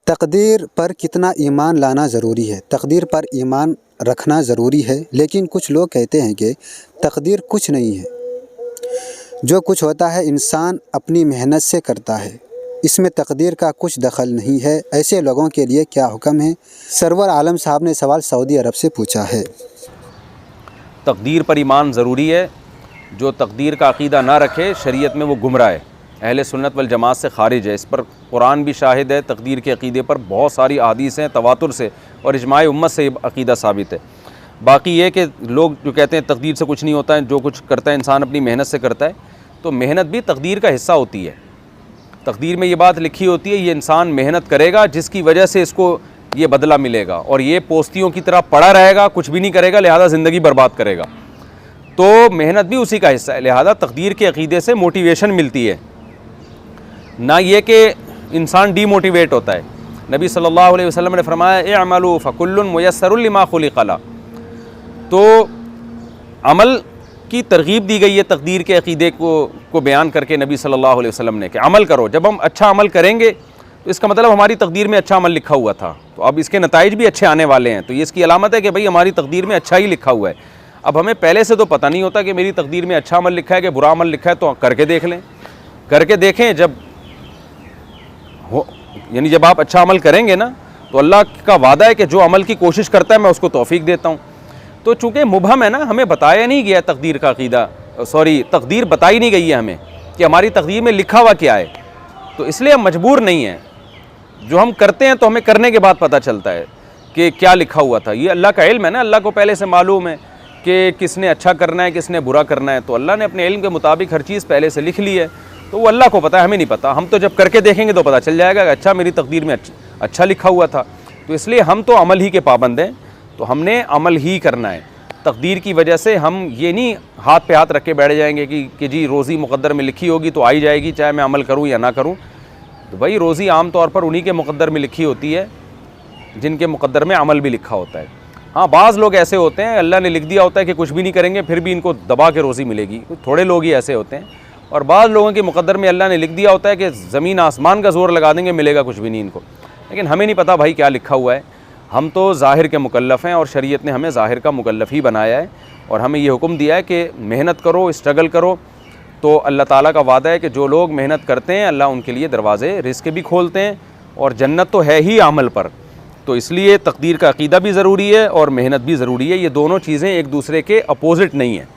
तकदीर पर कितना ईमान लाना ज़रूरी है? तकदीर पर ईमान रखना ज़रूरी है, लेकिन कुछ लोग कहते हैं कि तकदीर कुछ नहीं है, जो कुछ होता है इंसान अपनी मेहनत से करता है, इसमें तकदीर का कुछ दखल नहीं है। ऐसे लोगों के लिए क्या हुक्म है? सरवर आलम साहब ने सवाल सऊदी अरब से पूछा है। तकदीर पर ईमान ज़रूरी है। जो तकदीर का अक़ीदा ना रखे शरीयत में वो गुमराह है, अहले सुन्नत वल जमात से खारिज है। इस पर कुरान भी शाहिद है। तकदीर के अक़ीदे पर बहुत सारी अहादीस हैं तवातुर से, और इजमाए उम्मत से अक़ीदा साबित है। बाकी ये कि लोग जो कहते हैं तकदीर से कुछ नहीं होता है, जो कुछ करता है इंसान अपनी मेहनत से करता है, तो मेहनत भी तकदीर का हिस्सा होती है। तकदीर में ये बात लिखी होती है, ये इंसान मेहनत करेगा जिसकी वजह से इसको ये बदला मिलेगा, और ये पोस्तियों की तरह पड़ा रहेगा, कुछ भी नहीं करेगा, लिहाजा ज़िंदगी बर्बाद करेगा। तो मेहनत भी उसी का हिस्सा है। लिहाजा तकदीर के अक़ीदे से मोटिवेशन मिलती है, ना ये कि इंसान डीमोटिवेट होता है। नबी सल्लल्लाहु अलैहि वसल्लम ने फरमाया इअमलू फकुल्लुन मुयस्सरुन लिमा खुलिक़ ला। तो अमल की तरगीब दी गई है तकदीर के अक़ीदे को बयान करके नबी सल्लल्लाहु अलैहि वसल्लम ने कि अमल करो। जब हम अच्छा अमल करेंगे तो इसका मतलब हमारी तकदीर में अच्छा अमल लिखा हुआ था, तो अब इसके नताइज भी अच्छे आने वाले हैं, तो ये इसकी अलामत है कि भाई हमारी तकदीर में अच्छा ही लिखा हुआ है। अब हमें पहले से तो पता नहीं होता कि मेरी तकदीर में अच्छा अमल लिखा है कि बुरा अमल लिखा है, तो करके देख लें, करके देखें। जब हो यानी जब आप अच्छा अमल करेंगे ना, तो अल्लाह का वादा है कि जो अमल की कोशिश करता है मैं उसको तौफीक देता हूँ। तो चूँकि मुबहम है ना, हमें बताया नहीं गया तकदीर का अक़ीदा, तकदीर बताई नहीं गई है हमें कि हमारी तकदीर में लिखा हुआ क्या है, तो इसलिए हम मजबूर नहीं हैं। जो हम करते हैं तो हमें करने के बाद पता चलता है कि क्या लिखा हुआ था। ये अल्लाह का इल्म है ना, अल्लाह को पहले से मालूम है कि किसने अच्छा करना है, किसने बुरा करना है। तो अल्लाह ने अपने इल्म के मुताबिक हर चीज़ पहले से लिख ली है, तो वो अल्लाह को पता है, हमें नहीं पता। हम तो जब करके देखेंगे तो पता चल जाएगा कि अच्छा मेरी तकदीर में अच्छा लिखा हुआ था। तो इसलिए हम तो अमल ही के पाबंद हैं, तो हमने अमल ही करना है। तकदीर की वजह से हम ये नहीं हाथ पे हाथ रख के बैठ जाएंगे कि जी रोज़ी मुक़द्दर में लिखी होगी तो आई जाएगी, चाहे मैं अमल करूँ या ना करूँ। तो भाई रोज़ी आम तौर पर उन्हीं के मुक़द्दर में लिखी होती है जिनके मुक़द्दर में अमल भी लिखा होता है। हाँ, बाज़ लोग ऐसे होते हैं, अल्लाह ने लिख दिया होता है कि कुछ भी नहीं करेंगे फिर भी इनको दबा के रोज़ी मिलेगी, थोड़े लोग ही ऐसे होते हैं। और बाज़ लोगों के मुक़द्दर में अल्लाह ने लिख दिया होता है कि ज़मीन आसमान का ज़ोर लगा देंगे मिलेगा कुछ भी नहीं इनको। लेकिन हमें नहीं पता भाई क्या लिखा हुआ है। हम तो ज़ाहिर के मुकल्लफ़ हैं, और शरीयत ने हमें ज़ाहिर का मुकल्लफ़ ही बनाया है, और हमें ये हुक्म दिया है कि मेहनत करो, स्ट्रगल करो। तो अल्लाह ताला का वादा है कि जो लोग मेहनत करते हैं अल्लाह उनके लिए दरवाज़े रिज़्क़ भी खोलते हैं, और जन्नत तो है ही अमल पर। तो इसलिए तकदीर का अक़ीदा भी ज़रूरी है और मेहनत भी ज़रूरी है। ये दोनों चीज़ें एक दूसरे के अपोज़िट नहीं हैं।